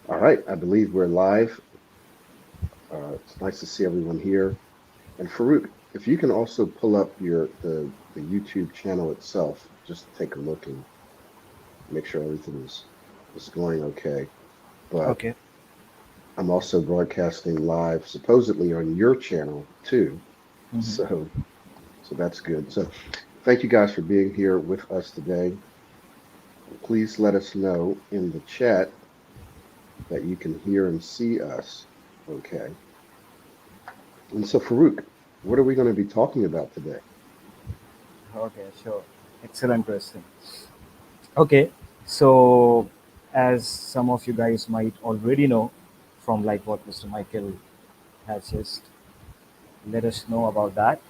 All right, I believe we're live. It's nice to see everyone here. And Farouk, if you can also pull up the YouTube channel itself, just take a look and make sure everything is going okay. But Okay. I'm also broadcasting live, supposedly on your channel too. Hmm. So that's good. So thank you guys for being here with us today. Please let us know in the chat that you can hear and see us. Okay. And so Farouk, what are we going to be talking about today? Okay, sure. Excellent question. Okay, so as some of you guys might already know from like what Mr. Michael has just let us know about that.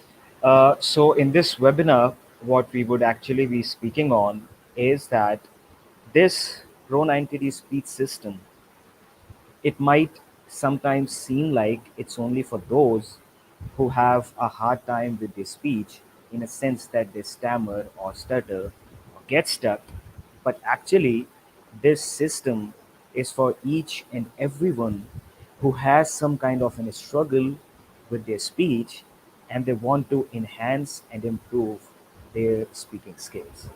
So in this webinar, what we would actually be speaking on is that this Pro90d speech system, it might sometimes seem like it's only for those who have a hard time with their speech in a sense that they stammer or stutter or get stuck. But actually, this system is for each and everyone who has some kind of a struggle with their speech and they want to enhance and improve their speaking skills.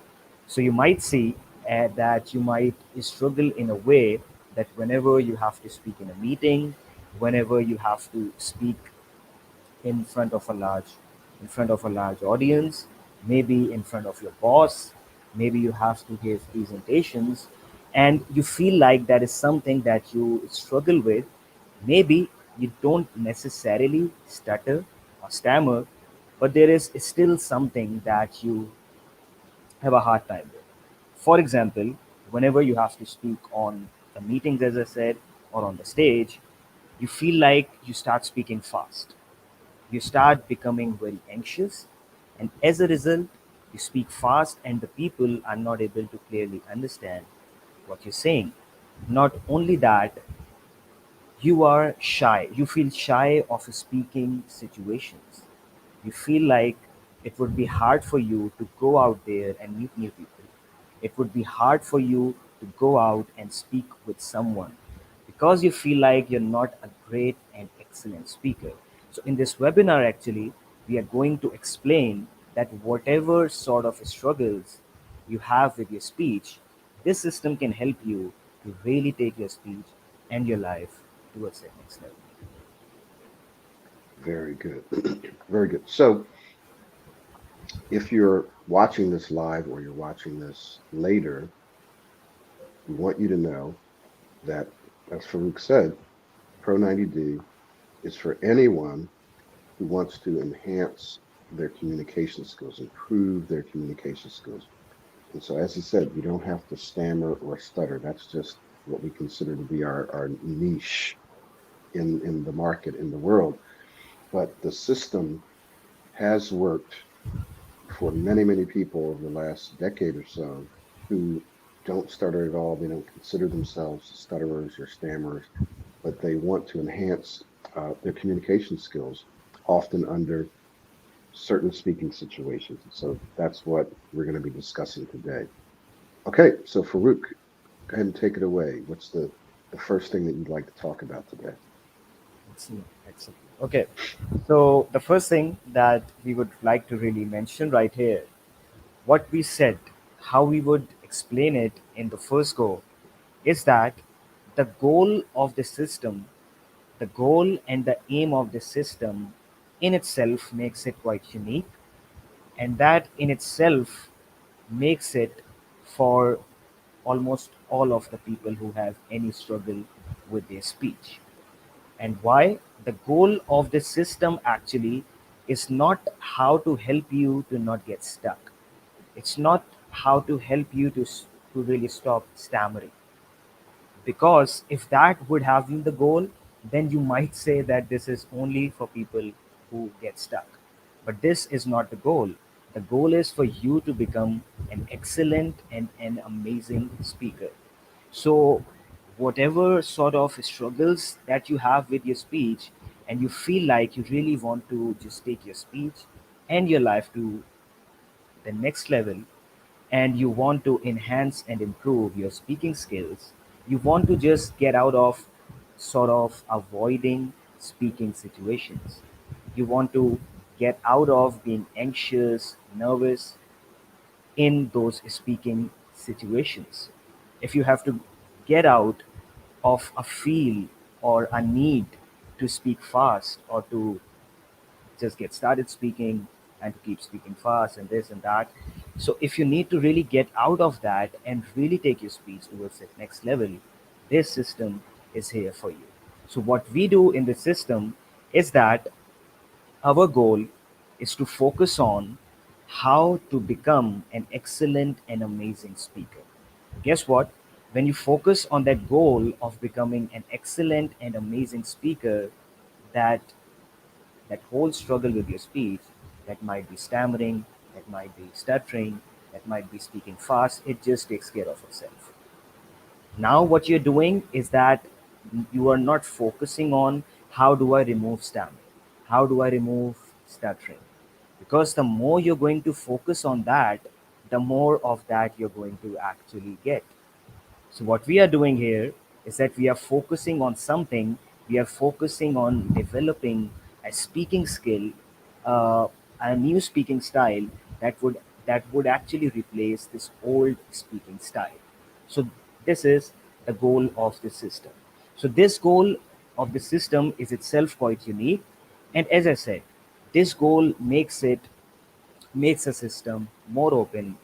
So you might see that you might struggle in a way that whenever you have to speak in a meeting, whenever you have to speak in front of a large audience, maybe in front of your boss, maybe you have to give presentations, and you feel like that is something that you struggle with. Maybe you don't necessarily stutter or stammer, but there is still something that you have a hard time with. For example, whenever you have to speak on the meetings, as I said, or on the stage, you feel like you start speaking fast. You start becoming very anxious, and as a result, you speak fast, and the people are not able to clearly understand what you're saying. Not only that, you are shy. You feel shy of speaking situations. You feel like it would be hard for you to go out there and meet new people. It would be hard for you to go out and speak with someone because you feel like you're not a great and excellent speaker. So, in this webinar, actually, we are going to explain that whatever sort of struggles you have with your speech, this system can help you to really take your speech and your life towards the next level. Very good. Very good. So if you're watching this live or you're watching this later, we want you to know that, as Farouk said, Pro90D is for anyone who wants to enhance their communication skills, improve their communication skills. And so, as he said, you don't have to stammer or stutter. That's just what we consider to be our niche in the market, in the world. But the system has worked for many, many people over the last decade or so who don't stutter at all. They don't consider themselves stutterers or stammerers, but they want to enhance their communication skills, often under certain speaking situations. So that's what we're going to be discussing today. Okay, so Farouk, go ahead and take it away. What's the first thing that you'd like to talk about today? Excellent, excellent. Okay, so the first thing that we would like to really mention right here, what we said, how we would explain it in the first go, is that the goal of the system, the goal and the aim of the system in itself makes it quite unique, and that in itself makes it for almost all of the people who have any struggle with their speech. And why? The goal of the system actually is not how to help you to not get stuck. It's not how to help you to really stop stammering. Because if that would have been the goal, then you might say that this is only for people who get stuck. But this is not the goal. The goal is for you to become an excellent and an amazing speaker. So, whatever sort of struggles that you have with your speech, and you feel like you really want to just take your speech and your life to the next level, and you want to enhance and improve your speaking skills, You want to just get out of sort of avoiding speaking situations. You want to get out of being anxious, nervous in those speaking situations. If you have to get out of a feel or a need to speak fast or to just get started speaking and to keep speaking fast and this and that. So if you need to really get out of that and really take your speech towards the next level, this system is here for you. So what we do in the system is that our goal is to focus on how to become an excellent and amazing speaker. Guess what? When you focus on that goal of becoming an excellent and amazing speaker, that that whole struggle with your speech, that might be stammering, that might be stuttering, that might be speaking fast, it just takes care of itself. Now, what you're doing is that you are not focusing on how do I remove stammering, how do I remove stuttering, because the more you're going to focus on that, the more of that you're going to actually get. So what we are doing here is that we are focusing on something. We are focusing on developing a speaking skill, uh, a new speaking style that would actually replace this old speaking style. So this is the goal of the system. So this goal of the system is itself quite unique, and as I said, this goal makes a system more open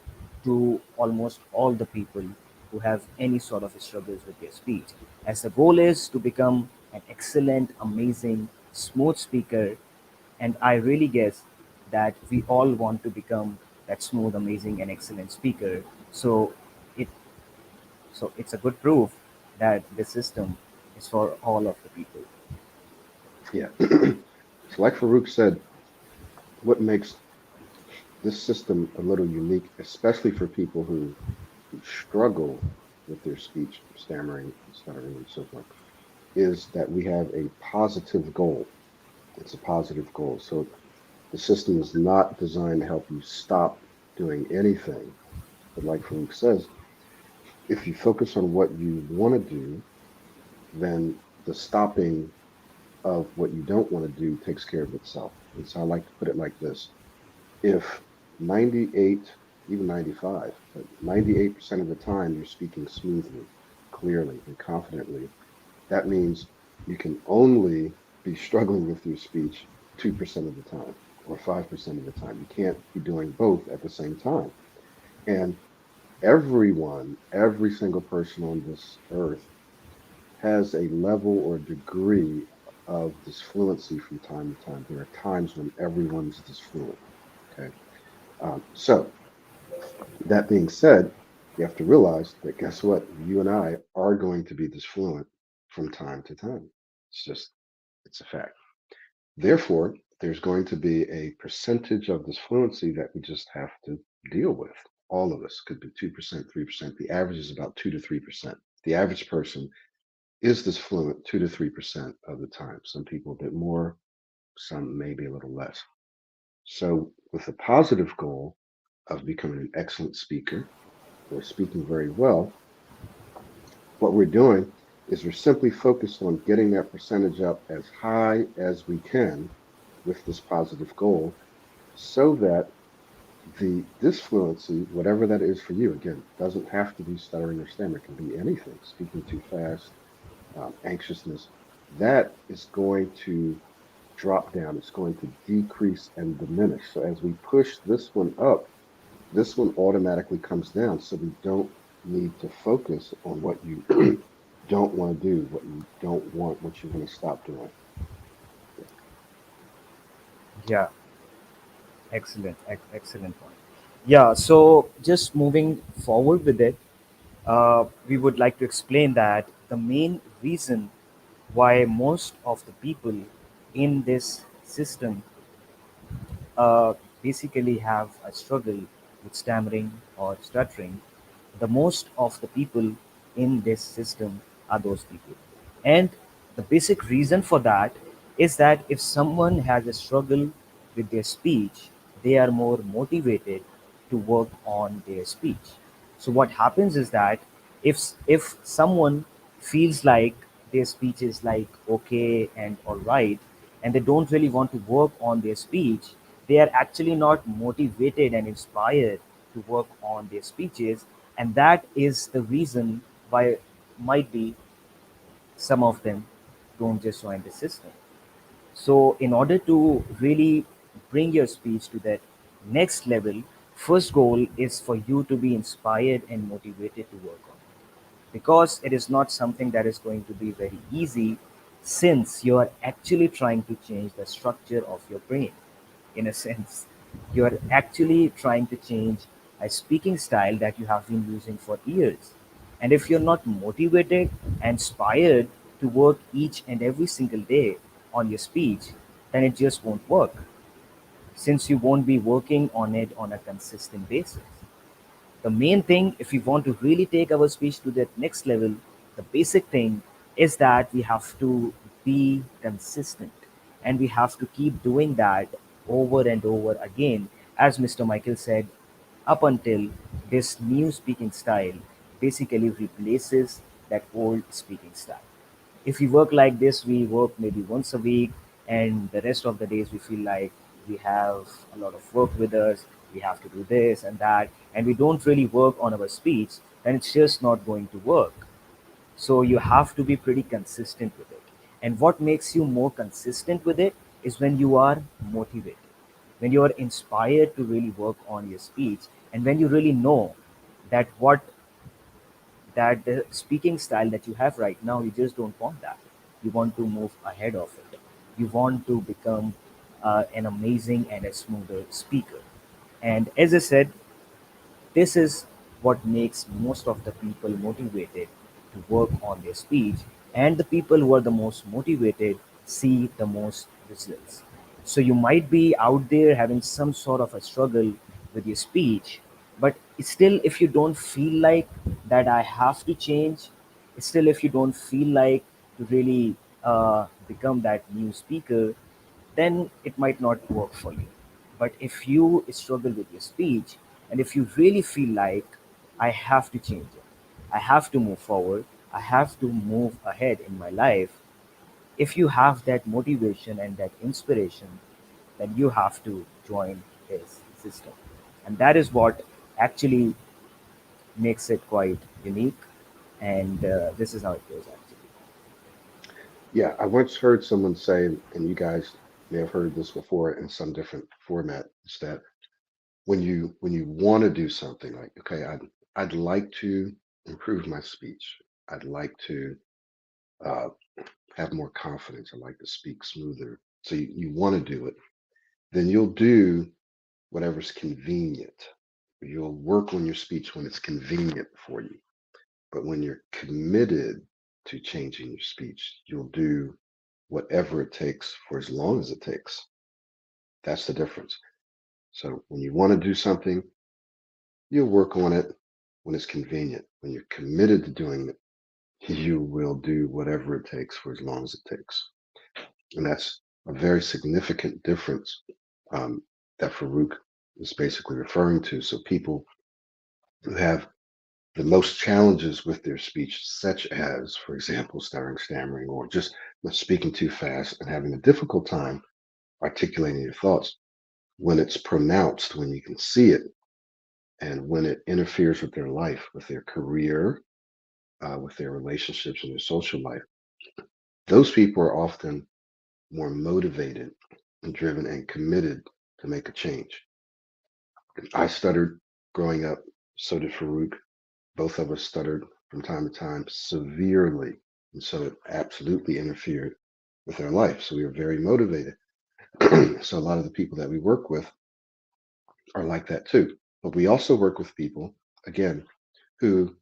to almost all the people who have any sort of struggles with their speech. As the goal is to become an excellent, amazing, smooth speaker, and I really guess that we all want to become that smooth, amazing, and excellent speaker. So it it's a good proof that the system is for all of the people. Yeah. So like Farouk said, what makes this system a little unique, especially for people who struggle with their speech, stammering, stuttering, and so forth, is that we have a positive goal. It's a positive goal. So the system is not designed to help you stop doing anything. But like Farouk says, if you focus on what you want to do, then the stopping of what you don't want to do takes care of itself. And so I like to put it like this. If 98, even 95, but 98% of the time you're speaking smoothly, clearly, and confidently, that means you can only be struggling with your speech 2% of the time or 5% of the time. You can't be doing both at the same time. And everyone, every single person on this earth has a level or degree of disfluency from time to time. There are times when everyone's disfluent. Okay. So that being said, you have to realize that guess what? You and I are going to be disfluent from time to time. It's just, it's a fact. Therefore, there's going to be a percentage of this fluency that we just have to deal with. All of us could be 2%, 3%. The average is about 2 to 3%. The average person is this fluent 2 to 3% of the time. Some people a bit more, some maybe a little less. So, with a positive goal of becoming an excellent speaker or speaking very well, what we're doing is we're simply focused on getting that percentage up as high as we can with this positive goal so that the disfluency, whatever that is for you, again, doesn't have to be stuttering or stammer. It can be anything, speaking too fast, anxiousness. That is going to drop down. It's going to decrease and diminish. So as we push this one up, this one automatically comes down. So we don't need to focus on what you don't want to do, what you don't want, what you're going to stop doing. Yeah, excellent point. Yeah, so just moving forward with it, we would like to explain that the main reason why most of the people in this system basically have a struggle with stammering or stuttering, the most of the people in this system are those people. And the basic reason for that is that if someone has a struggle with their speech, they are more motivated to work on their speech. So what happens is that if someone feels like their speech is like okay and all right, and they don't really want to work on their speech, they are actually not motivated and inspired to work on their speeches. And that is the reason why might be some of them don't just join the system. So, in order to really bring your speech to that next level, first goal is for you to be inspired and motivated to work on it. Because it is not something that is going to be very easy, since you are actually trying to change the structure of your brain. In a sense, you are actually trying to change a speaking style that you have been using for years. And if you're not motivated and inspired to work each and every single day on your speech, then it just won't work, since you won't be working on it on a consistent basis. The main thing, if we want to really take our speech to that next level, the basic thing is that we have to be consistent, and we have to keep doing that over and over again, as Mr. Michael said, up until this new speaking style basically replaces that old speaking style. If we work like this, we work maybe once a week, and the rest of the days we feel like we have a lot of work with us, we have to do this and that, and we don't really work on our speech, then it's just not going to work. So you have to be pretty consistent with it. And what makes you more consistent with it is when you are motivated, when you are inspired to really work on your speech, and when you really know that what that the speaking style that you have right now, you just don't want that. You want to move ahead of it. You want to become an amazing and a smoother speaker. And as I said, this is what makes most of the people motivated to work on their speech, and the people who are the most motivated see the most results. So you might be out there having some sort of a struggle with your speech, but still, if you don't feel like that I have to change, still, if you don't feel like to really become that new speaker, then it might not work for you. But if you struggle with your speech, and if you really feel like I have to change it, I have to move forward, I have to move ahead in my life, if you have that motivation and that inspiration, then you have to join his system. And that is what actually makes it quite unique. And this is how it goes, actually. Yeah, I once heard someone say, and you guys may have heard this before in some different format, is that when you want to do something like, okay, I'd like to improve my speech. I'd like to uh, have more confidence. I'd like to speak smoother. So you want to do it, then you'll do whatever's convenient. You'll work on your speech when it's convenient for you. But when you're committed to changing your speech, you'll do whatever it takes for as long as it takes. That's the difference. So when you want to do something, you'll work on it when it's convenient. When you're committed to doing it, you will do whatever it takes for as long as it takes. And that's a very significant difference um, that Farouk is basically referring to. So people who have the most challenges with their speech, such as, for example, stuttering, stammering, or just speaking too fast and having a difficult time articulating your thoughts, when it's pronounced, when you can see it, and when it interferes with their life, with their career, with their relationships and their social life, those people are often more motivated and driven and committed to make a change. I stuttered growing up, so did Farouk. Both of us stuttered from time to time severely. And so it absolutely interfered with our life. So we were very motivated. So a lot of the people that we work with are like that too. But we also work with people, again, who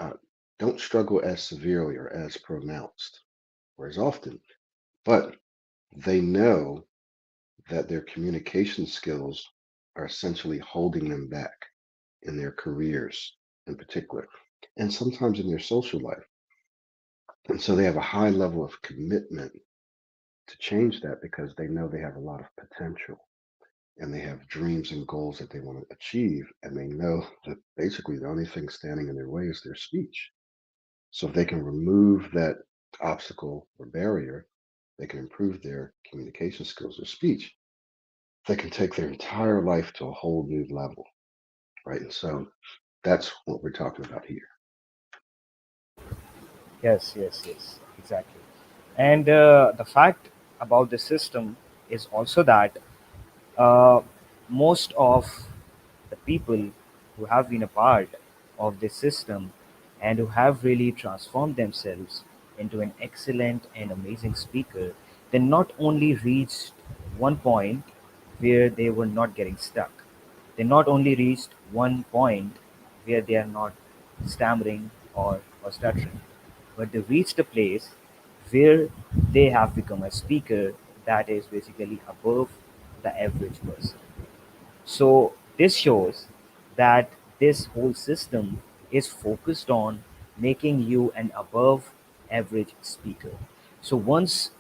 uh, don't struggle as severely or as pronounced or as often, but they know that their communication skills are essentially holding them back in their careers in particular, and sometimes in their social life. And so they have a high level of commitment to change that because they know they have a lot of potential and they have dreams and goals that they want to achieve. And they know that basically the only thing standing in their way is their speech. So if they can remove that obstacle or barrier, they can improve their communication skills or speech. They can take their entire life to a whole new level, right? And so that's what we're talking about here. Yes, yes, yes, exactly. And the fact about the system is also that uh, most of the people who have been a part of this system and who have really transformed themselves into an excellent and amazing speaker, they not only reached one point where they were not getting stuck, they not only reached one point where they are not stammering or stuttering, but they reached a place where they have become a speaker that is basically above the average person. So this shows that this whole system is focused on making you an above average speaker. So once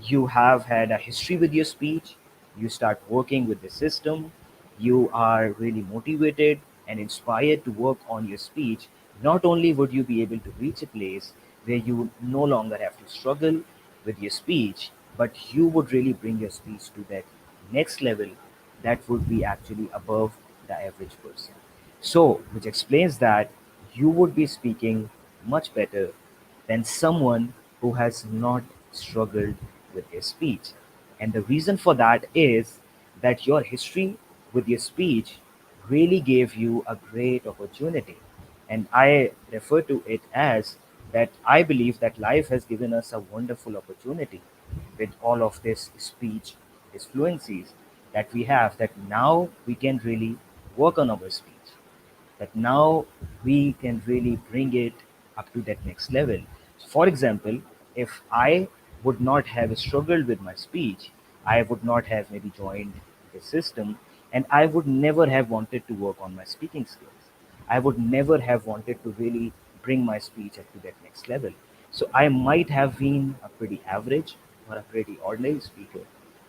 you have had a history with your speech, you start working with the system, you are really motivated and inspired to work on your speech, not only would you be able to reach a place where you no longer have to struggle with your speech, but you would really bring your speech to that next level that would be actually above the average person. So, which explains that you would be speaking much better than someone who has not struggled with their speech. And the reason for that is that your history with your speech really gave you a great opportunity. And I refer to it as that I believe that life has given us a wonderful opportunity with all of this speech, these fluencies that we have, that now we can really work on our speech, that now we can really bring it up to that next level. So for example, if I would not have struggled with my speech, I would not have maybe joined the system, and I would never have wanted to work on my speaking skills. I would never have wanted to really bring my speech up to that next level. So I might have been a pretty average or a pretty ordinary speaker,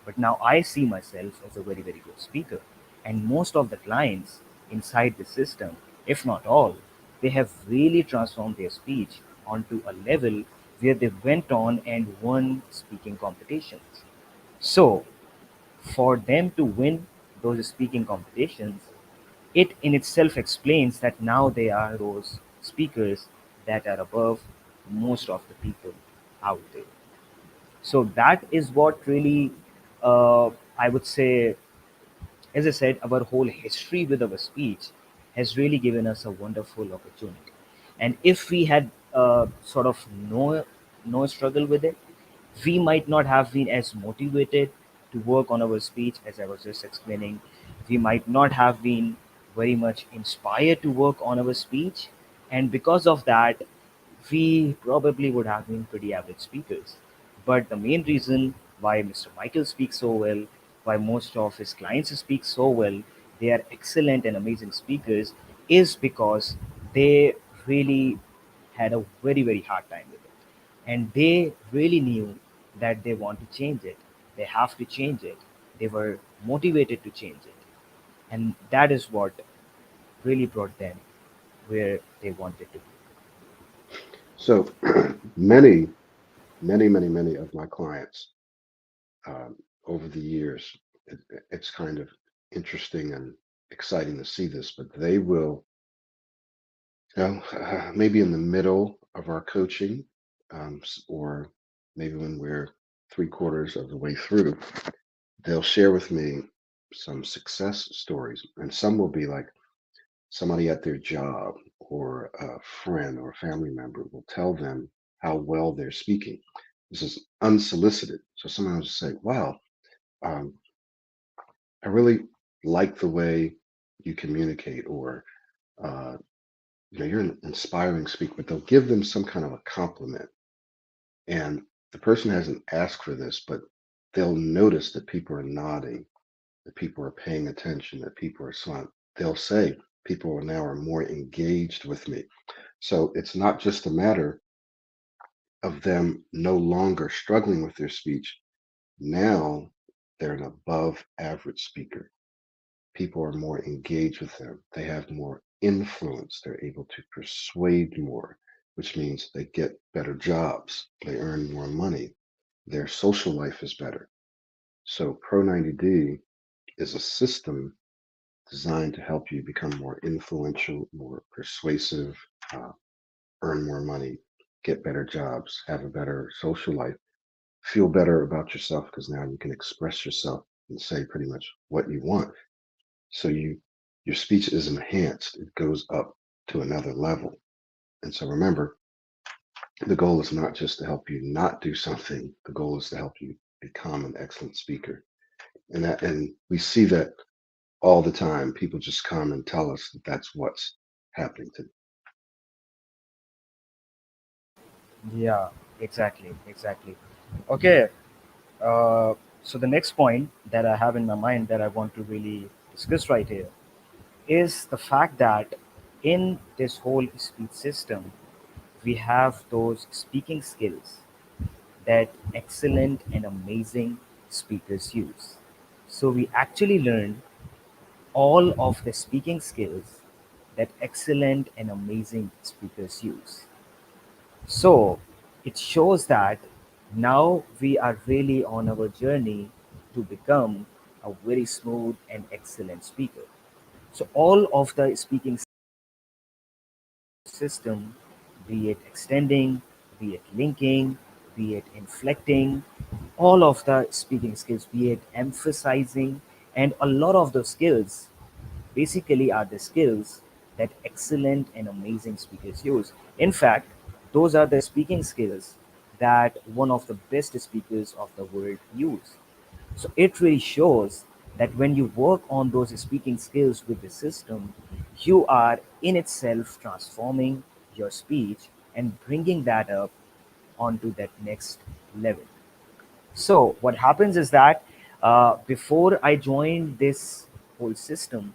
but now I see myself as a very, very good speaker. And most of the clients inside the system, if not all, they have really transformed their speech onto a level where they went on and won speaking competitions. So, for them to win those speaking competitions, it in itself explains that now they are those speakers that are above most of the people out there. So that is what really, I would say, as I said, our whole history with our speech has really given us a wonderful opportunity. And if we had sort of no struggle with it, we might not have been as motivated to work on our speech as I was just explaining. We might not have been very much inspired to work on our speech, and because of that, we probably would have been pretty average speakers. But the main reason why Mr. Michael speaks so well, why most of his clients speak so well, they are excellent and amazing speakers, is because they really had a very, very hard time with it. And they really knew that they want to change it. They have to change it. They were motivated to change it. And that is what really brought them where they wanted to be. So many, many of my clients um, over the years, it, it's kind of interesting and exciting to see this, but they will, maybe in the middle of our coaching, or maybe when we're three-quarters of the way through, they'll share with me some success stories. And some will be like somebody at their job or a friend or a family member will tell them how well they're speaking. This is unsolicited. So someone will say, wow, um, I really like the way you communicate, or uh, you're an inspiring speaker, but they'll give them some kind of a compliment. And the person hasn't asked for this, but they'll notice that people are nodding, that people are paying attention, that people are smiling. They'll say, people are now are more engaged with me. So it's not just a matter of them no longer struggling with their speech. Now they're an above average speaker. People are more engaged with them. They have more influence. They're able to persuade more. which means they get better jobs, they earn more money, their social life is better. So Pro90d is a system designed to help you become more influential, more persuasive, uh, earn more money, get better jobs, have a better social life, feel better about yourself because now you can express yourself and say pretty much what you want. So your speech is enhanced. It goes up to another level. And so remember, the goal is not just to help you not do something. The goal is to help you become an excellent speaker. And we see that all the time. People just come and tell us that that's what's happening to them. Yeah, exactly, exactly. Okay, so the next point that I have in my mind that I want to really discuss right here is the fact that in this whole speech system, we have those speaking skills that excellent and amazing speakers use. So we actually learn all of the speaking skills that excellent and amazing speakers use. So it shows that now we are really on our journey to become a very smooth and excellent speaker. So all of the speaking system, be it extending, be it linking, be it inflecting, all of the speaking skills, be it emphasizing, and a lot of those skills basically are the skills that excellent and amazing speakers use. In fact, those are the speaking skills that one of the best speakers of the world use. So it really shows that when you work on those speaking skills with the system, you are in itself transforming your speech and bringing that up onto that next level. So what happens is that before I joined this whole system,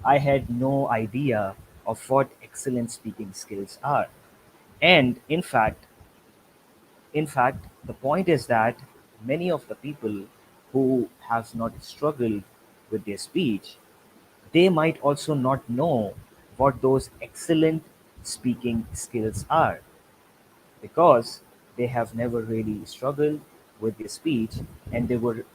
I had no idea of what excellent speaking skills are. And in fact, the point is that many of the people who have not struggled with their speech, they might also not know what those excellent speaking skills are because they have never really struggled with their speech and they were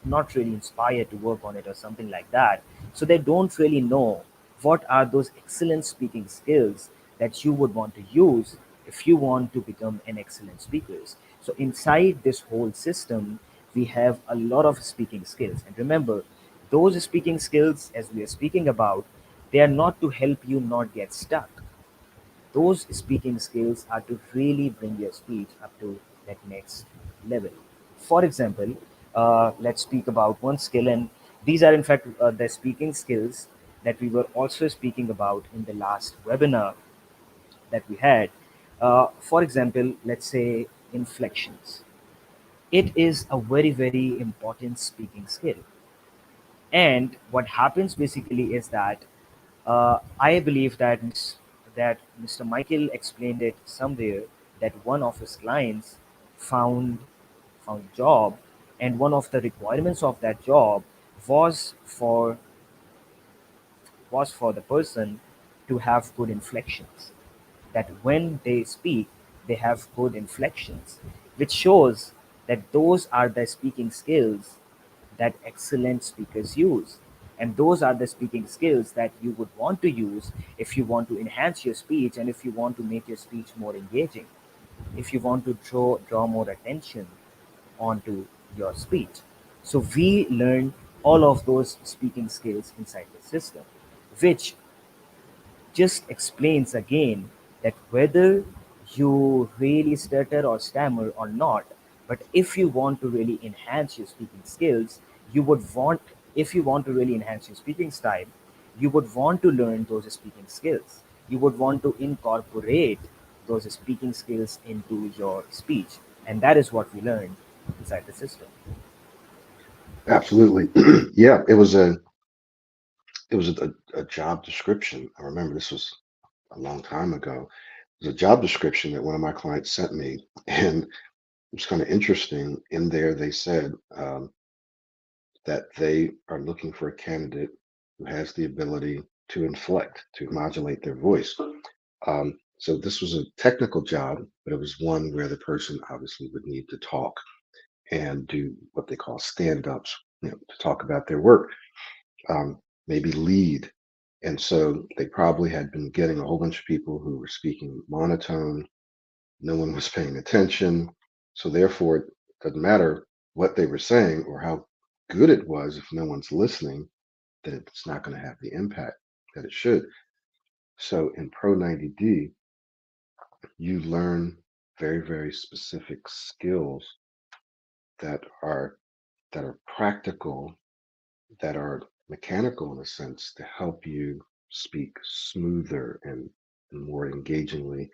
not really inspired to work on it or something like that. So they don't really know what are those excellent speaking skills that you would want to use if you want to become an excellent speaker. So inside this whole system, we have a lot of speaking skills. And remember, those speaking skills, as we are speaking about, they are not to help you not get stuck. Those speaking skills are to really bring your speech up to that next level. For example, let's speak about one skill, and these are in fact the speaking skills that we were also speaking about in the last webinar that we had. For example, let's say inflections. It is a very, very important speaking skill. And what happens basically is that I believe that that Mr. Michael explained it somewhere that one of his clients found found a job, and one of the requirements of that job was for the person to have good inflections. That when they speak, they have good inflections, which shows that those are the speaking skills that excellent speakers use. And those are the speaking skills that you would want to use if you want to enhance your speech and if you want to make your speech more engaging, if you want to draw more attention onto your speech. So we learn all of those speaking skills inside the system, which just explains again that whether you really stutter or stammer or not, but if you want to really enhance your speaking skills, you would want, if you want to really enhance your speaking style, you would want to learn those speaking skills. You would want to incorporate those speaking skills into your speech. And that is what we learned inside the system. Absolutely. Yeah, it was a job description. I remember this was a long time ago. It was a job description that one of my clients sent me, and it was kind of interesting. In there, they said that they are looking for a candidate who has the ability to inflect, to modulate their voice. So this was a technical job, but it was one where the person obviously would need to talk and do what they call stand-ups, to talk about their work, maybe lead. And so they probably had been getting a whole bunch of people who were speaking monotone. No one was paying attention. So therefore, it doesn't matter what they were saying or how good it was if no one's listening, then it's not going to have the impact that it should. So in Pro 90D, you learn very, very specific skills that are practical, that are mechanical in a sense to help you speak smoother and more engagingly,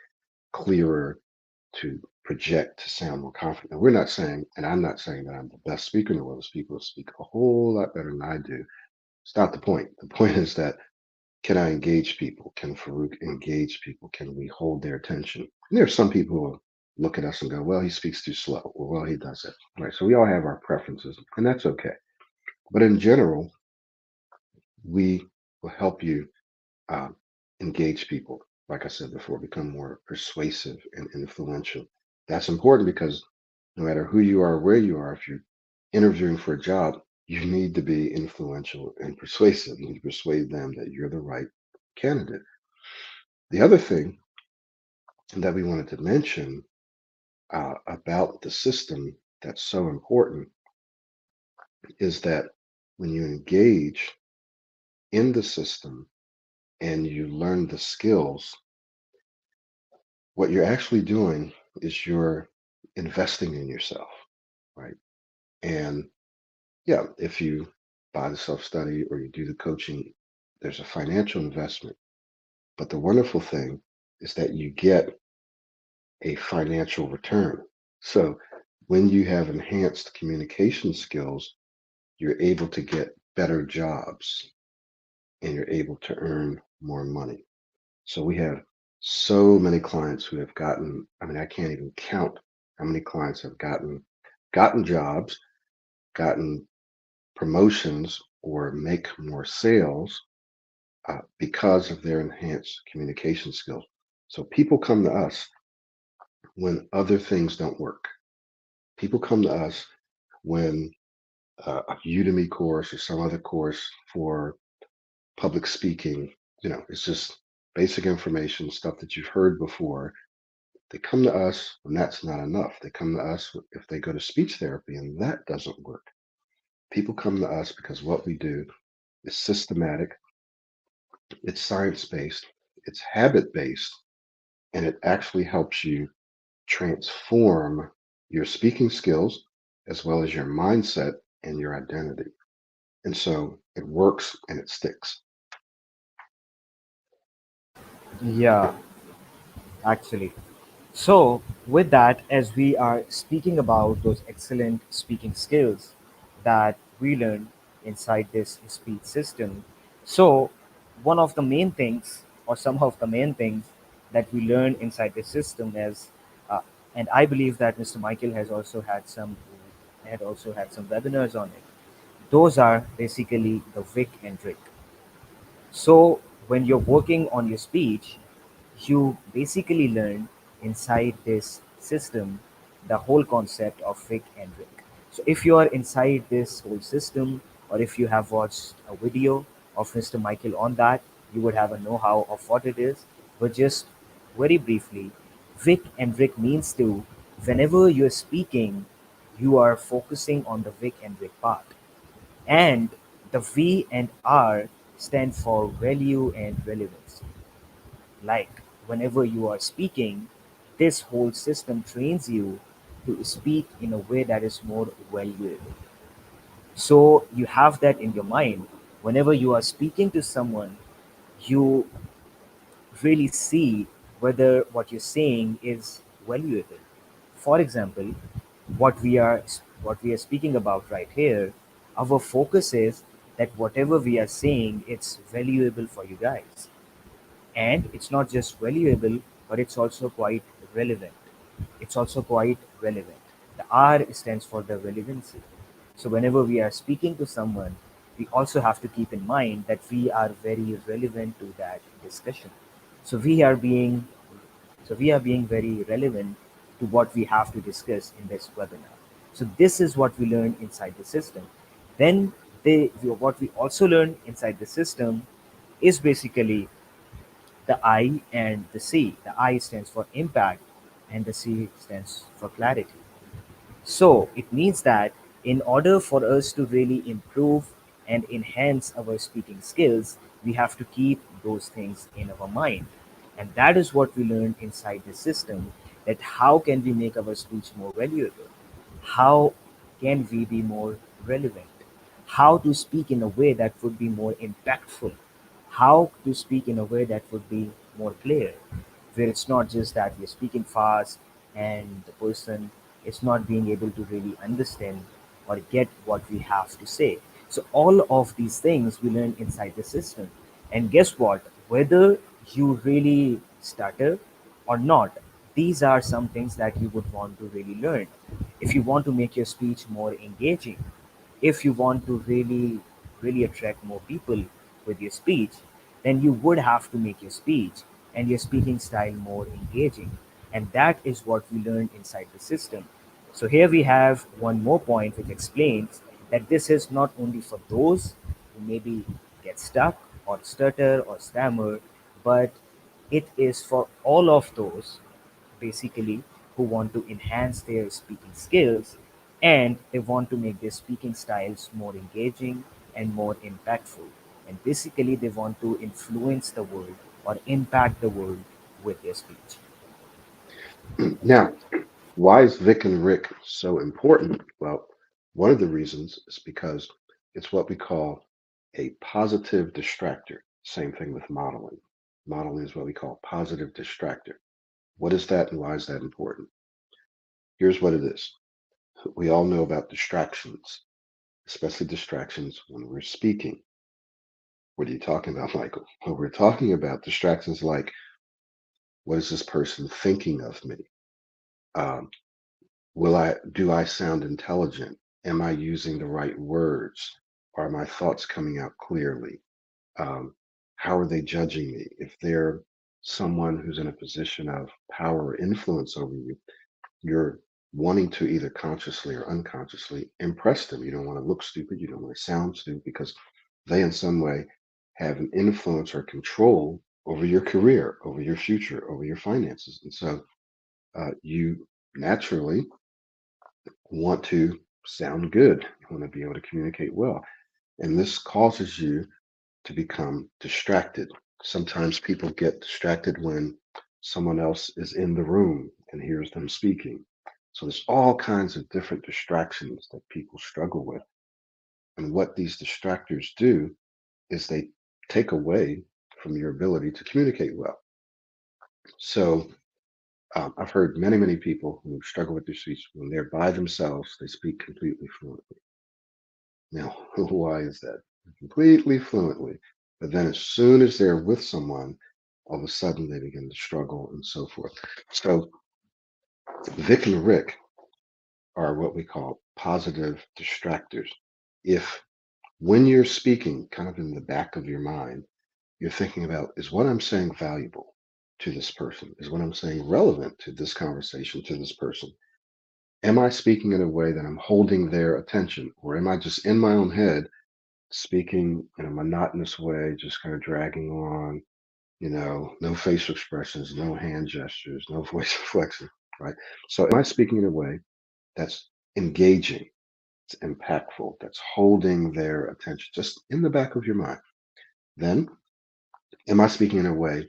clearer, to project, to sound more confident. And we're not saying, and I'm not saying that I'm the best speaker in the world. There's people who speak a whole lot better than I do. It's not the point. The point is that, can I engage people? Can Farouk engage people? Can we hold their attention? And there are some people who will look at us and go, well, he speaks too slow, or well, he does it. Right. So we all have our preferences, and that's okay. But in general, we will help you um, engage people. Like I said before, become more persuasive and influential. That's important because no matter who you are, where you are, if you're interviewing for a job, you need to be influential and persuasive. You need to persuade them that you're the right candidate. The other thing that we wanted to mention about the system that's so important is that when you engage in the system and you learn the skills, what you're actually doing is you're investing in yourself, right? And yeah, if you buy the self study or you do the coaching, there's a financial investment. But the wonderful thing is that you get a financial return. So when you have enhanced communication skills, you're able to get better jobs and you're able to earn more money. So we have so many clients who have gotten, I mean, I can't even count how many clients have gotten jobs, gotten promotions, or make more sales because of their enhanced communication skills. So people come to us when other things don't work. People come to us when a Udemy course or some other course for public speaking, it's just basic information, stuff that you've heard before. They come to us when that's not enough. They come to us if they go to speech therapy and that doesn't work. People come to us because what we do is systematic, it's science based, it's habit based, and it actually helps you transform your speaking skills as well as your mindset and your identity. And so it works and it sticks. Yeah, actually. So, with that, as we are speaking about those excellent speaking skills that we learn inside this speech system, so one of the main things, or some of the main things that we learn inside this system is, and I believe that Mr. Michael had also had some webinars on it. Those are basically the Vic and Rick. So when you're working on your speech, you basically learn inside this system the whole concept of Vic and Rick. So if you are inside this whole system, or if you have watched a video of Mr. Michael on that, you would have a know-how of what it is. But just very briefly, Vic and Rick means to, whenever you're speaking, you are focusing on the Vic and Rick part. And the V and R stand for value and relevance. Like whenever you are speaking, this whole system trains you to speak in a way that is more valuable. So you have that in your mind. Whenever you are speaking to someone, you really see whether what you're saying is valuable. For example, what we are speaking about right here, our focus is that whatever we are saying, it's valuable for you guys. And it's not just valuable, but it's also quite relevant. It's also quite relevant. The R stands for the relevancy. So whenever we are speaking to someone, we also have to keep in mind that we are very relevant to that discussion. So we are being So we are being very relevant to what we have to discuss in this webinar. So this is what we learn inside the system. Then what we also learn inside the system is basically the I and the C. The I stands for impact and the C stands for clarity. So it means that in order for us to really improve and enhance our speaking skills, we have to keep those things in our mind. And that is what we learn inside the system, that how can we make our speech more valuable? How can we be more relevant? How to speak in a way that would be more impactful? How to speak in a way that would be more clear, where it's not just that we're speaking fast and the person is not being able to really understand or get what we have to say. So all of these things we learn inside the system. And guess what? Whether you really stutter or not, these are some things that you would want to really learn. If you want to make your speech more engaging, if you want to really attract more people with your speech, then you would have to make your speech and your speaking style more engaging. And that is what we learn inside the system. So here we have one more point which explains that this is not only for those who maybe get stuck or stutter or stammer, but it is for all of those basically who want to enhance their speaking skills, and they want to make their speaking styles more engaging and more impactful. And basically, they want to influence the world or impact the world with their speech. Now, why is Vic and Rick so important? Well, one of the reasons is because it's what we call a positive distractor. Same thing with modeling. Modeling is what we call positive distractor. What is that and why is that important? Here's what it is. We all know about distractions, especially distractions when we're speaking. What are you talking about, Michael? Well, we're talking about distractions like, what is this person thinking of me? Um, do I sound intelligent? Am I using the right words? Are my thoughts coming out clearly? Um, how are they judging me? If they're someone who's in a position of power or influence over you, you're wanting to either consciously or unconsciously impress them. You don't want to look stupid. You don't want to sound stupid because they, in some way, have an influence or control over your career, over your future, over your finances. And so you naturally want to sound good. You want to be able to communicate well. And this causes you to become distracted. Sometimes people get distracted when someone else is in the room and hears them speaking. So there's all kinds of different distractions that people struggle with. And what these distractors do is they take away from your ability to communicate well. So I've heard many, many people who struggle with their speech when they're by themselves, they speak completely fluently. Now, why is that? Completely fluently. But then as soon as they're with someone, all of a sudden they begin to struggle and so forth. So Vic and Rick are what we call positive distractors. If when you're speaking, kind of in the back of your mind, you're thinking about, is what I'm saying valuable to this person? Is what I'm saying relevant to this conversation, to this person? Am I speaking in a way that I'm holding their attention? Or am I just in my own head speaking in a monotonous way, just kind of dragging on, no facial expressions, no hand gestures, no voice inflection, right? So, am I speaking in a way that's engaging, it's impactful, that's holding their attention just in the back of your mind? Then, am I speaking in a way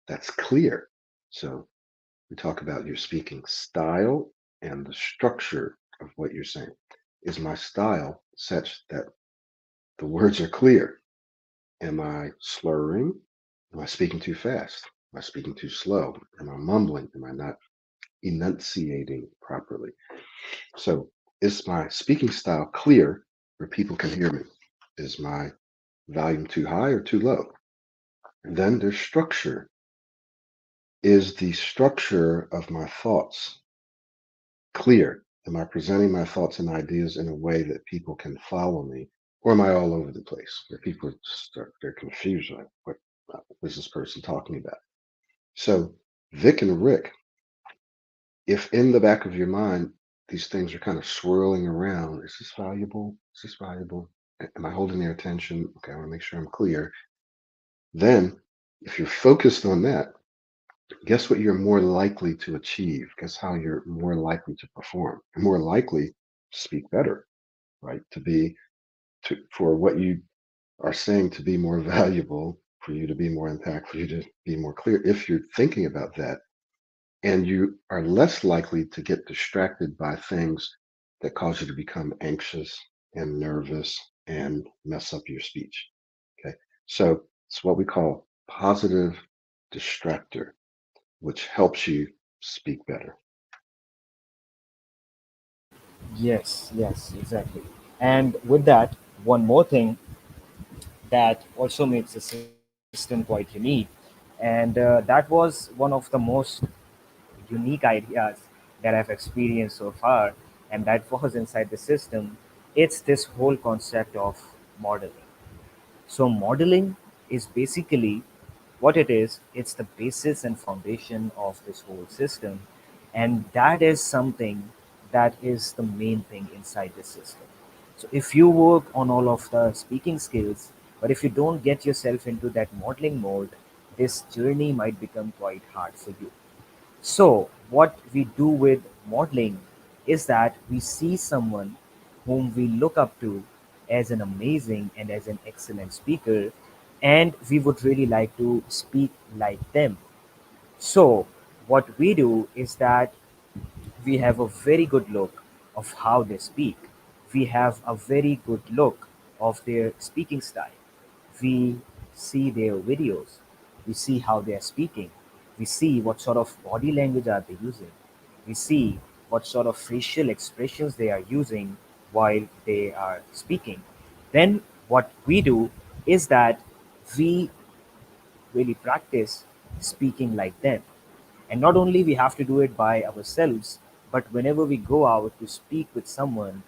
that's clear? So, we talk about your speaking style and the structure of what you're saying. Is my style such that the words are clear? Am I slurring? Am I speaking too fast? Am I speaking too slow? Am I mumbling? Am I not enunciating properly? So, is my speaking style clear where people can hear me? Is my volume too high or too low? And then there's structure. Is the structure of my thoughts clear? Am I presenting my thoughts and ideas in a way that people can follow me? Or am I all over the place where people they're confused, like, what is this person talking about? So Vic and Rick, if in the back of your mind these things are kind of swirling around, is this valuable? Is this valuable? Am I holding their attention? Okay, I want to make sure I'm clear. Then, if you're focused on that, guess what you're more likely to achieve? Guess how you're more likely to perform? You're more likely to speak better, right? For what you are saying to be more valuable, for you to be more impactful, for you to be more clear. If you're thinking about that, and you are less likely to get distracted by things that cause you to become anxious and nervous and mess up your speech. Okay. So it's what we call positive distractor, which helps you speak better. Yes, yes, exactly. And with that, one more thing that also makes the system quite unique, and that was one of the most unique ideas that I've experienced so far, and that was inside the system. It's this whole concept of modeling. So, modeling is basically what it is, it's the basis and foundation of this whole system. And that is something that is the main thing inside this system. So, if you work on all of the speaking skills, but if you don't get yourself into that modeling mode, this journey might become quite hard for you. So, what we do with modeling is that we see someone whom we look up to as an amazing and as an excellent speaker, and we would really like to speak like them. So, what we do is that we have a very good look of how they speak. We have a very good look of their speaking style. We see their videos. We see how they are speaking. We see what sort of body language are they using. We see what sort of facial expressions they are using while they are speaking. Then what we do is that we really practice speaking like them. And not only we have to do it by ourselves, but whenever we go out to speak with someone,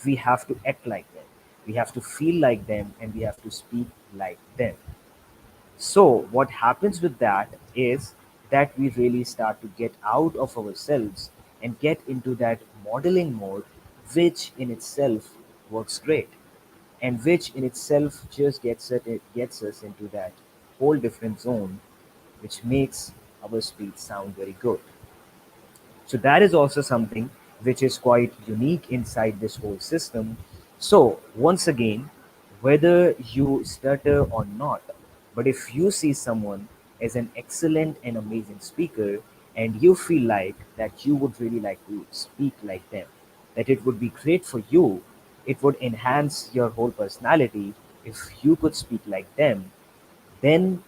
we have to act like them. We have to feel like them and we have to speak like them. So, what happens with that is that we really start to get out of ourselves and get into that modeling mode, which in itself works great, and which in itself just it gets us into that whole different zone, which makes our speech sound very good. So that is also something which is quite unique inside this whole system. So once again, whether you stutter or not, but if you see someone as an excellent and amazing speaker and you feel like that you would really like to speak like them, that it would be great for you, it would enhance your whole personality if you could speak like them, then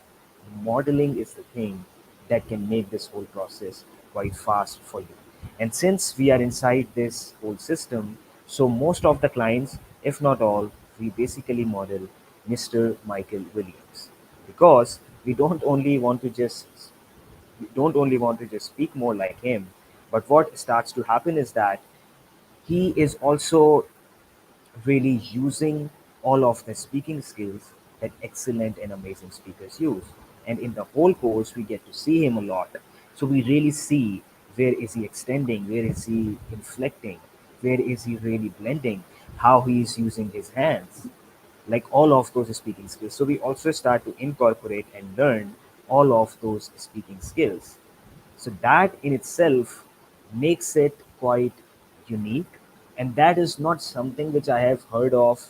modeling is the thing that can make this whole process quite fast for you. And since we are inside this whole system, so most of the clients, if not all, we basically model Mr. Michael Williams because we don't only want to just speak more like him, but what starts to happen is that he is also really using all of the speaking skills that excellent and amazing speakers use. And in the whole course, we get to see him a lot. So we really see where is he extending, where is he inflecting, where is he really blending, how he is using his hands, like all of those speaking skills. So we also start to incorporate and learn all of those speaking skills. So that in itself makes it quite unique, and that is not something which I have heard of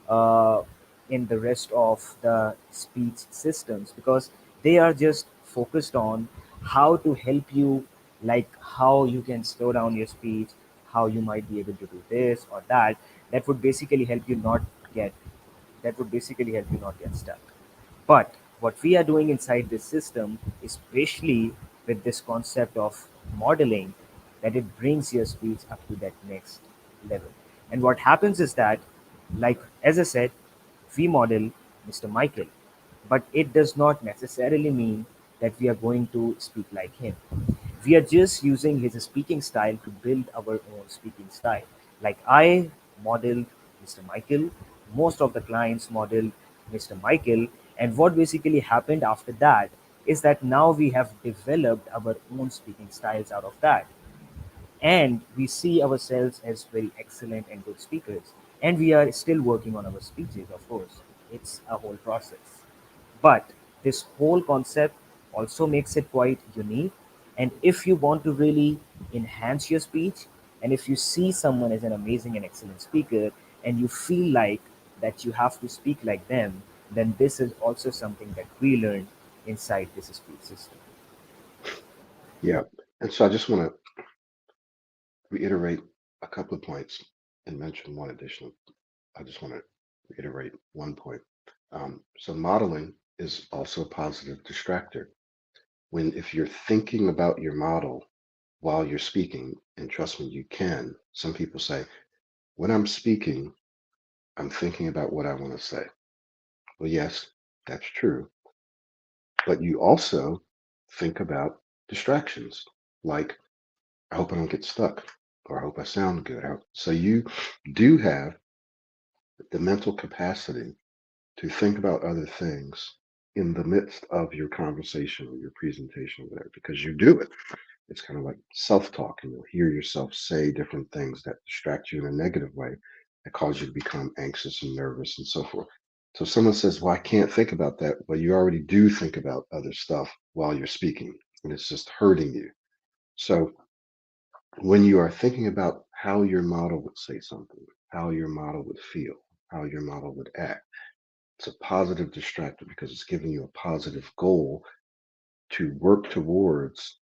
uh, in the rest of the speech systems because they are just focused on how to help you, like how you can slow down your speech, how you might be able to do this or that. That would basically help you not get that would basically help you not get stuck. But what we are doing inside this system, especially with this concept of modeling, that it brings your speech up to that next level. And what happens is that, like as I said, we model Mr. Michael, but it does not necessarily mean that we are going to speak like him. We are just using his speaking style to build our own speaking style. Like I modeled Mr. Michael, most of the clients modeled Mr. Michael, and what basically happened after that is that now we have developed our own speaking styles out of that, and we see ourselves as very excellent and good speakers, and we are still working on our speeches, of course. It's a whole process, but this whole concept also makes it quite unique. And if you want to really enhance your speech, and if you see someone as an amazing and excellent speaker, and you feel like that you have to speak like them, then this is also something that we learned inside this speech system. Yeah. And so I just want to reiterate a couple of points and mention one additional. I just want to reiterate one point. So modeling is also a positive distractor. When if you're thinking about your model while you're speaking, and trust me, you can. Some people say, when I'm speaking, I'm thinking about what I want to say. Well, yes, that's true. But you also think about distractions, like I hope I don't get stuck, or I hope I sound good. So you do have the mental capacity to think about other things in the midst of your conversation or your presentation or whatever, because you do it. It's kind of like self-talk, and you'll hear yourself say different things that distract you in a negative way, that cause you to become anxious and nervous and so forth. So if someone says, well, I can't think about that, well, you already do think about other stuff while you're speaking, and it's just hurting you. So when you are thinking about how your model would say something, how your model would feel, how your model would act, it's a positive distractor because it's giving you a positive goal to work towards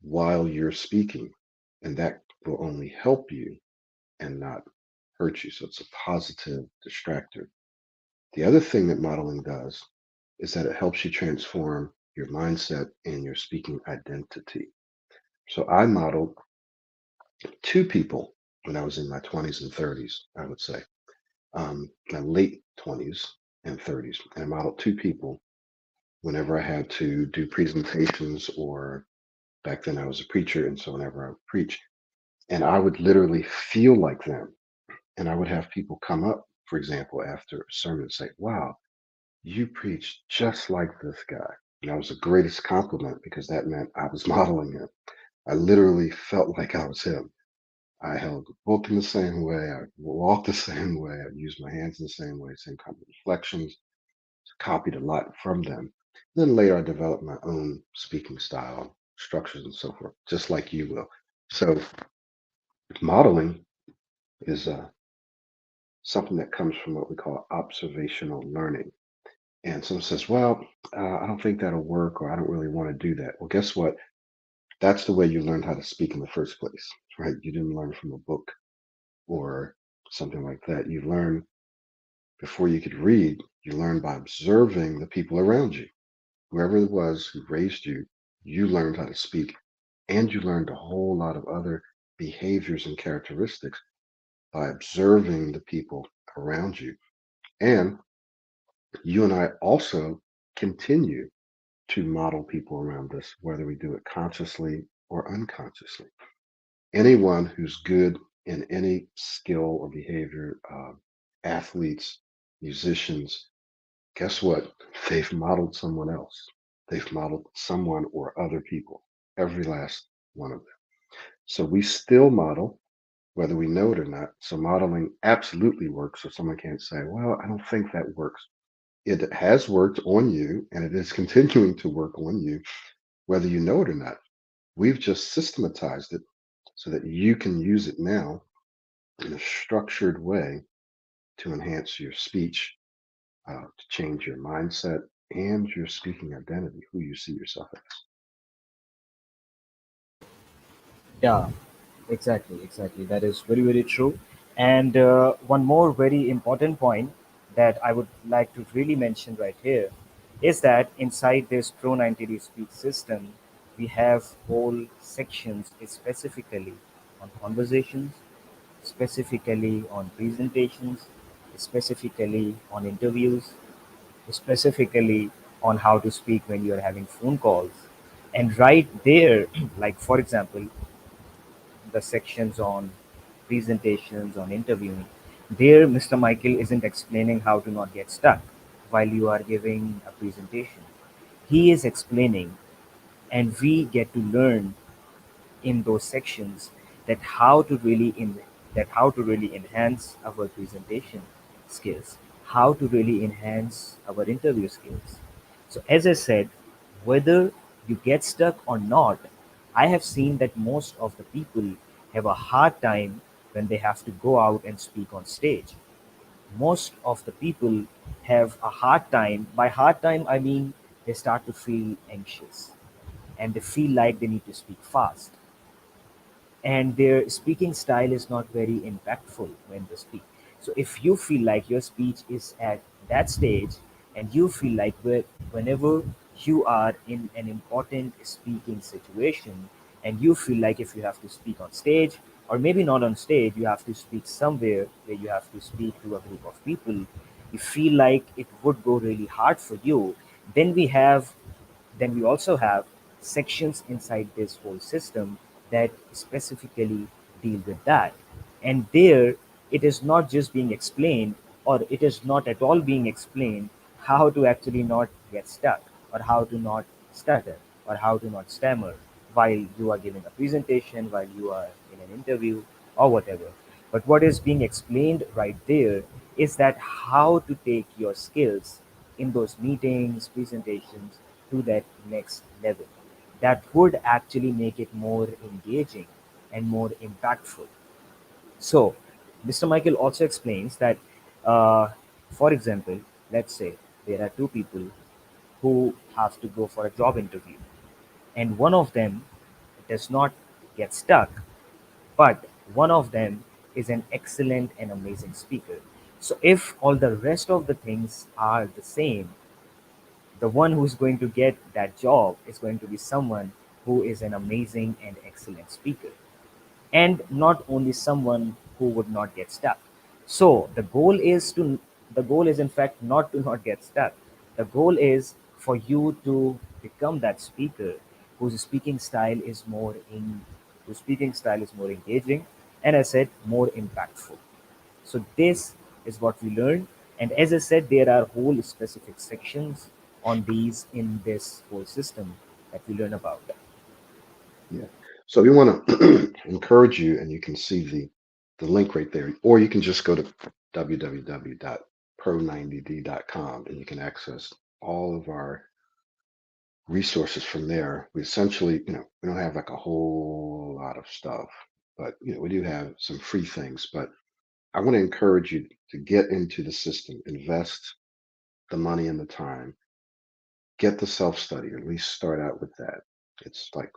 while you're speaking. And that will only help you and not hurt you. So it's a positive distractor. The other thing that modeling does is that it helps you transform your mindset and your speaking identity. So I modeled two people when I was in my 20s and 30s, I would say, my late 20s and 30s. And I modeled two people whenever I had to do presentations, or back then I was a preacher. And so whenever I would preach, and I would literally feel like them. And I would have people come up, for example, after a sermon and say, wow, you preach just like this guy. And that was the greatest compliment because that meant I was modeling him. I literally felt like I was him. I held the book in the same way. I walked the same way. I used my hands in the same way, same kind of reflections. Copied a lot from them. Then later, I developed my own speaking style, structures, and so forth, just like you will. So, modeling is something that comes from what we call observational learning. And someone says, well, I don't think that'll work, or I don't really want to do that. Well, guess what? That's the way you learned how to speak in the first place, right? You didn't learn from a book or something like that. You learned before you could read, you learned by observing the people around you. Whoever it was who raised you, you learned how to speak, and you learned a whole lot of other behaviors and characteristics by observing the people around you. And you and I also continue to model people around us, whether we do it consciously or unconsciously. Anyone who's good in any skill or behavior, athletes, musicians, guess what? They've modeled someone else. They've modeled someone or other people, every last one of them. So we still model, whether we know it or not. So modeling absolutely works. So someone can't say, well, I don't think that works. It has worked on you, and it is continuing to work on you, whether you know it or not. We've just systematized it so that you can use it now in a structured way to enhance your speech, to change your mindset and your speaking identity, who you see yourself as. Yeah, exactly, exactly. That is very, very true. And one more very important point that I would like to really mention right here is that inside this Pro 90D speech system, we have whole sections specifically on conversations, specifically on presentations, specifically on interviews, specifically on how to speak when you're having phone calls. And right there, like for example, the sections on presentations, on interviewing, there Mr. Michael isn't explaining how to not get stuck while you are giving a presentation. He is explaining, and we get to learn in those sections that how to really enhance our presentation skills, how to really enhance our interview skills. So as I said, whether you get stuck or not, I have seen that most of the people have a hard time when they have to go out and speak on stage. Most of the people have a hard time. By hard time, I mean they start to feel anxious and they feel like they need to speak fast, and their speaking style is not very impactful when they speak. So if you feel like your speech is at that stage, and you feel like whenever you are in an important speaking situation, and you feel like if you have to speak on stage, or maybe not on stage, you have to speak somewhere where you have to speak to a group of people, you feel like it would go really hard for you, then we also have sections inside this whole system that specifically deal with that. And there, it is not just being explained, or it is not at all being explained how to actually not get stuck, or how to not stutter, or how to not stammer while you are giving a presentation, while you are in an interview, or whatever. But what is being explained right there is that how to take your skills in those meetings, presentations, to that next level. That would actually make it more engaging and more impactful. So, Mr. Michael also explains that, uh, for example, let's say there are two people who have to go for a job interview, and one of them does not get stuck, but one of them is an excellent and amazing speaker. So, if all the rest of the things are the same, the one who's going to get that job is going to be someone who is an amazing and excellent speaker, and not only someone who would not get stuck. So the goal is in fact not to not get stuck. The goal is for you to become that speaker whose speaking style is whose speaking style is more engaging, and I said more impactful. So this is what we learned. And as I said, there are whole specific sections on these in this whole system that we learn about. Yeah. So we want to encourage you, and you can see the link right there, or you can just go to www.pro90d.com and you can access all of our resources from there. We essentially, we don't have like a whole lot of stuff, but we do have some free things. But I want to encourage you to get into the system, invest the money and the time, get the self study, or at least start out with that. It's like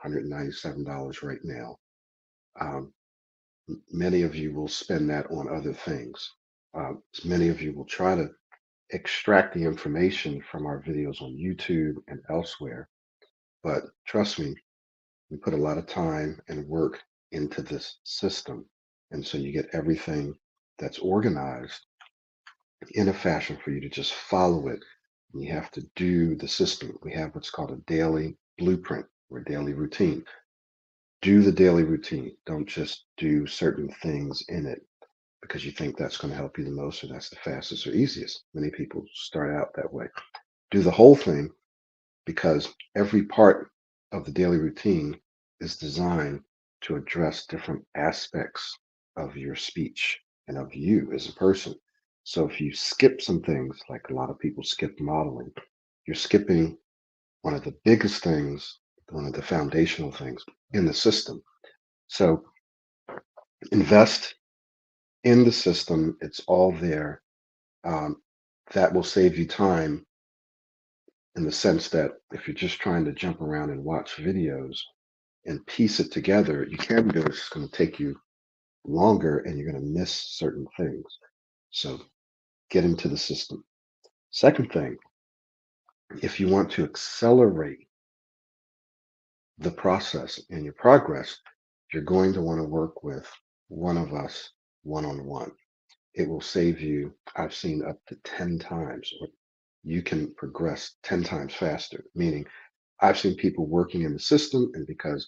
$197 right now. Um, Many of you will spend that on other things. Many of you will try to extract the information from our videos on YouTube and elsewhere. But trust me, we put a lot of time and work into this system. And so you get everything that's organized in a fashion for you to just follow it. And you have to do the system. We have what's called a daily blueprint or daily routine. Do the daily routine. Don't just do certain things in it because you think that's going to help you the most or that's the fastest or easiest. Many people start out that way. Do the whole thing because every part of the daily routine is designed to address different aspects of your speech and of you as a person. So if you skip some things, like a lot of people skip modeling, you're skipping one of the biggest things, one of the foundational things in the system. So invest in the system, it's all there. Um, that will save you time in the sense that if you're just trying to jump around and watch videos and piece it together, you can do it. It's going to take you longer and you're going to miss certain things. So get into the system. Second thing, if you want to accelerate the process and your progress, you're going to want to work with one of us one on one. It will save you, I've seen up to 10 times, or you can progress 10 times faster. Meaning, I've seen people working in the system, and because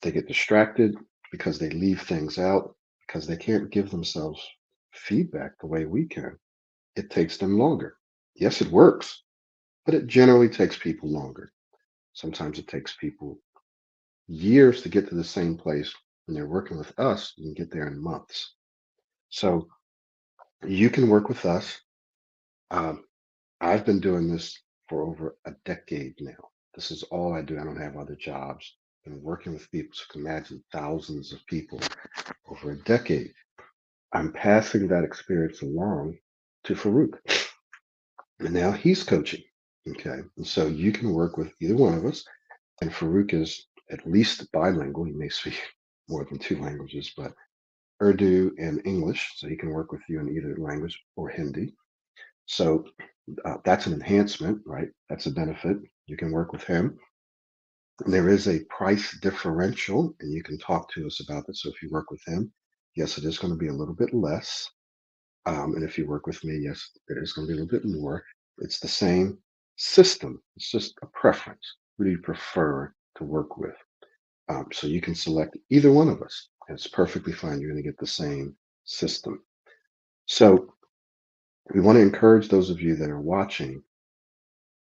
they get distracted, because they leave things out, because they can't give themselves feedback the way we can, it takes them longer. Yes, it works, but it generally takes people longer. Sometimes it takes people years to get to the same place. When they're working with us, you can get there in months. So you can work with us. Um, I've been doing this for over a decade now. This is all I do. I don't have other jobs. Been working with people, so you can imagine thousands of people over a decade. I'm passing that experience along to Farouk, and now he's coaching. Okay, and so you can work with either one of us. And Farouk is at least bilingual. He may speak more than two languages, but Urdu and English, so he can work with you in either language or Hindi. So that's an enhancement, right? That's a benefit. You can work with him. And there is a price differential, and you can talk to us about that. So if you work with him, yes, it is going to be a little bit less. And if you work with me, yes, it is going to be a little bit more. It's the same system. It's just a preference. Who do you prefer to work with? So you can select either one of us. And it's perfectly fine. You're going to get the same system. So we want to encourage those of you that are watching,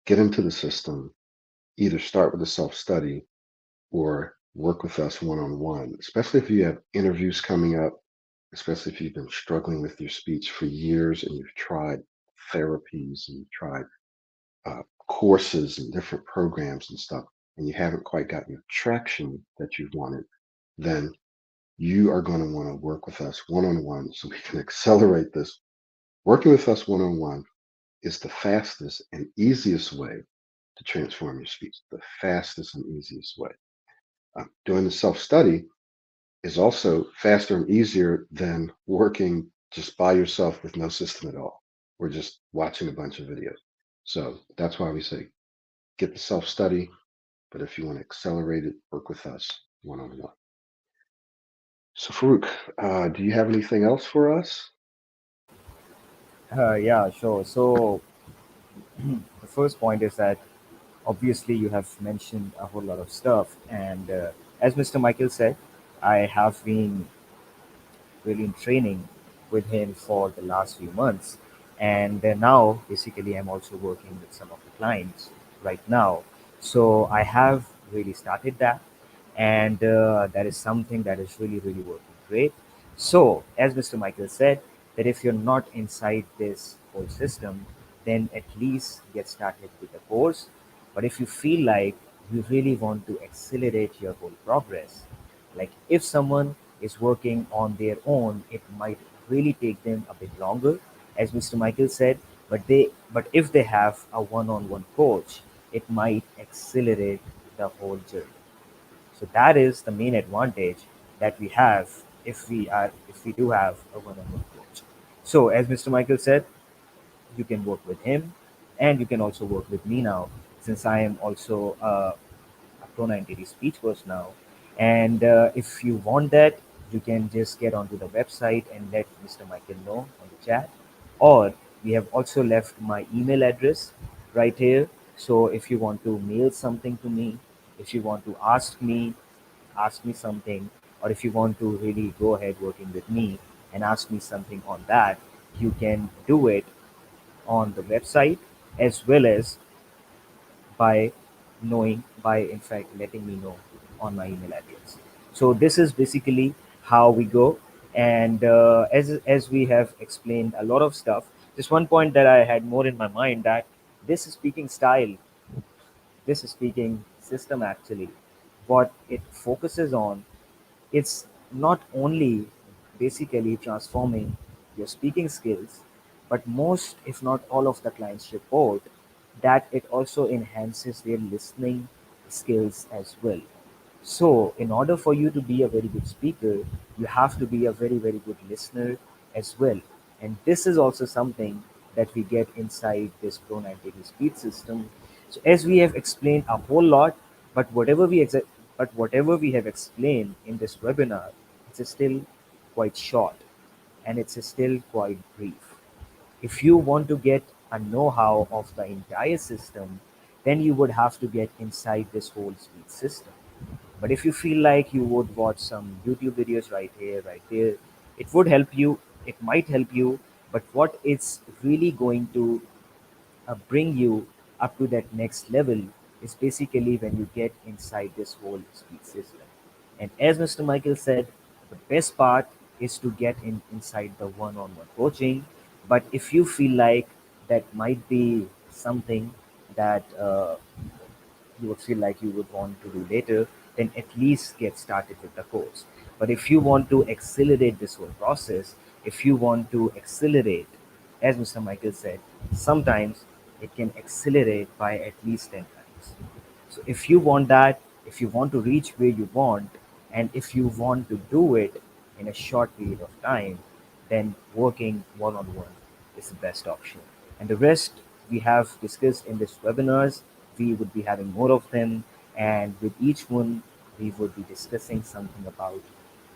get into the system, either start with a self study or work with us one on one, especially if you have interviews coming up, especially if you've been struggling with your speech for years and you've tried therapies and you've tried courses and different programs and stuff, and you haven't quite gotten the traction that you've wanted, then you are going to want to work with us one on one so we can accelerate this. Working with us one on one is the fastest and easiest way to transform your speech, the fastest and easiest way. Doing the self study is also faster and easier than working just by yourself with no system at all, or just watching a bunch of videos. So that's why we say get the self study, but if you want to accelerate it, work with us one on one. So, Farouk, do you have anything else for us? Yeah, sure. So the first point is that obviously you have mentioned a whole lot of stuff, and as Mr. Michael said, I have been really in training with him for the last few months. And now, basically, I'm also working with some of the clients right now. So I have really started that, and that is something that is really, really working great. So, as Mr. Michael said, that if you're not inside this whole system, then at least get started with the course. But if you feel like you really want to accelerate your whole progress, like if someone is working on their own, it might really take them a bit longer, as Mr. Michael said. But if they have a one-on-one coach, it might accelerate the whole journey. So that is the main advantage that we have if we do have a one-on-one coach. So as Mr. Michael said, you can work with him, and you can also work with me now, since I am also a Pro90d speech coach now. And if you want that, you can just get onto the website and let Mr. Michael know on the chat. Or we have also left my email address right here. So if you want to mail something to me, if you want to ask me something, or if you want to really go ahead working with me and ask me something on that, you can do it on the website, as well as by in fact letting me know on my email address. So this is basically how we go. And as we have explained a lot of stuff, just one point that I had more in my mind, that this speaking style, this speaking system, actually what it focuses on, it's not only basically transforming your speaking skills, but most, if not all, of the clients report that it also enhances their listening skills as well. So, in order for you to be a very good speaker, you have to be a very, very good listener as well. And this is also something that we get inside this Pro90d speed system. So, as we have explained a whole lot, but whatever we have explained in this webinar, it's still quite short, and it's still quite brief. If you want to get a know-how of the entire system, then you would have to get inside this whole speed system. But if you feel like you would watch some YouTube videos right here, right there, it would help you. It might help you. But what it's really going to bring you up to that next level is basically when you get inside this whole speed system. And as Mr. Michael said, the best part is to get inside the one-on-one coaching. But if you feel like that might be something that you would feel like you would want to do later, then at least get started with the course. But if you want to accelerate this whole process, if you want to accelerate, as Mr. Michael said, sometimes it can accelerate by at least 10 times. So if you want that, if you want to reach where you want, and if you want to do it in a short period of time, then working one on one is the best option. And the rest we have discussed in this webinars. We would be having more of them, and with each one, we would be discussing something about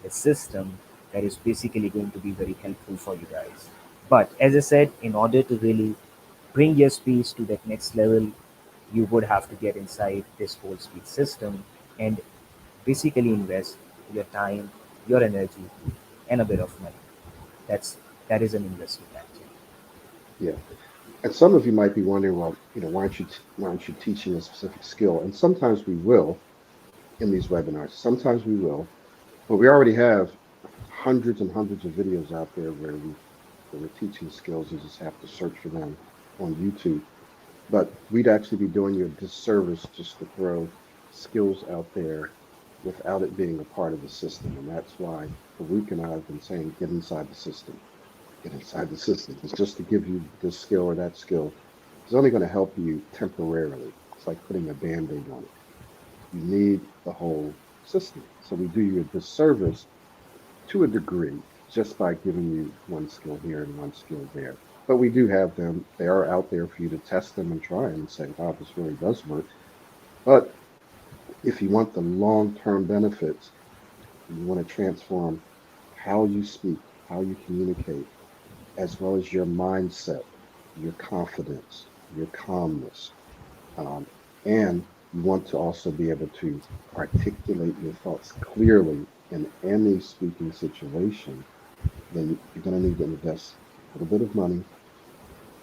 the system that is basically going to be very helpful for you guys. But as I said, in order to really bring your speech to that next level, you would have to get inside this whole speech system and basically invest your time, your energy, and a bit of money. That's that is an investment actually. Yeah. And some of you might be wondering, well, why aren't you teaching a specific skill? And sometimes we will in these webinars. Sometimes we will, but we already have hundreds and hundreds of videos out there where we're teaching skills. You just have to search for them on YouTube. But we'd actually be doing you a disservice just to throw skills out there without it being a part of the system. And that's why Farouk and I have been saying, get inside the system. Get inside the system. It's just to give you this skill or that skill. It's only going to help you temporarily. It's like putting a band-aid on it. You need the whole system. So we do you a disservice to a degree just by giving you one skill here and one skill there. But we do have them. They are out there for you to test them and try them and say, wow, this really does work. But if you want the long-term benefits, you want to transform how you speak, how you communicate, as well as your mindset, your confidence, your calmness. Um, and you want to also be able to articulate your thoughts clearly in any speaking situation, then you're going to need to invest a little bit of money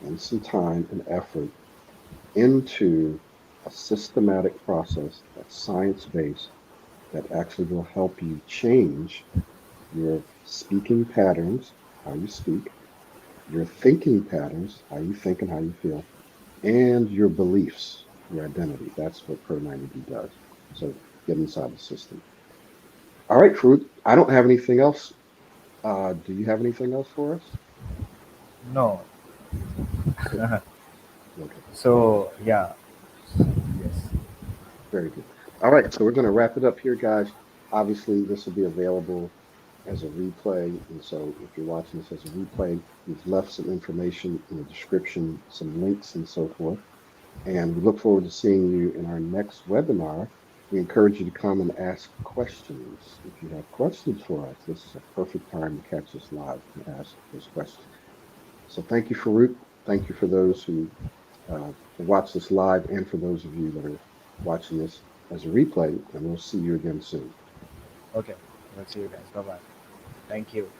and some time and effort into a systematic process that's science based that actually will help you change your speaking patterns, how you speak, your thinking patterns, how you think and how you feel, and your beliefs, your identity. That's what Pro90d does. So get inside the system. All right, Fruit. I don't have anything else. Do you have anything else for us? No. Okay. Okay. So yeah, yes. Very good. All right. So we're going to wrap it up here, guys. Obviously, this will be available as a replay. And so if you're watching this as a replay, we've left some information in the description, some links and so forth. And we look forward to seeing you in our next webinar. We encourage you to come and ask questions. If you have questions for us, this is a perfect time to catch us live and ask those questions. So thank you, Farouk. Thank you for those who watch this live and for those of you that are watching this as a replay. And we'll see you again soon. Okay. We'll see you guys. Bye bye. Thank you.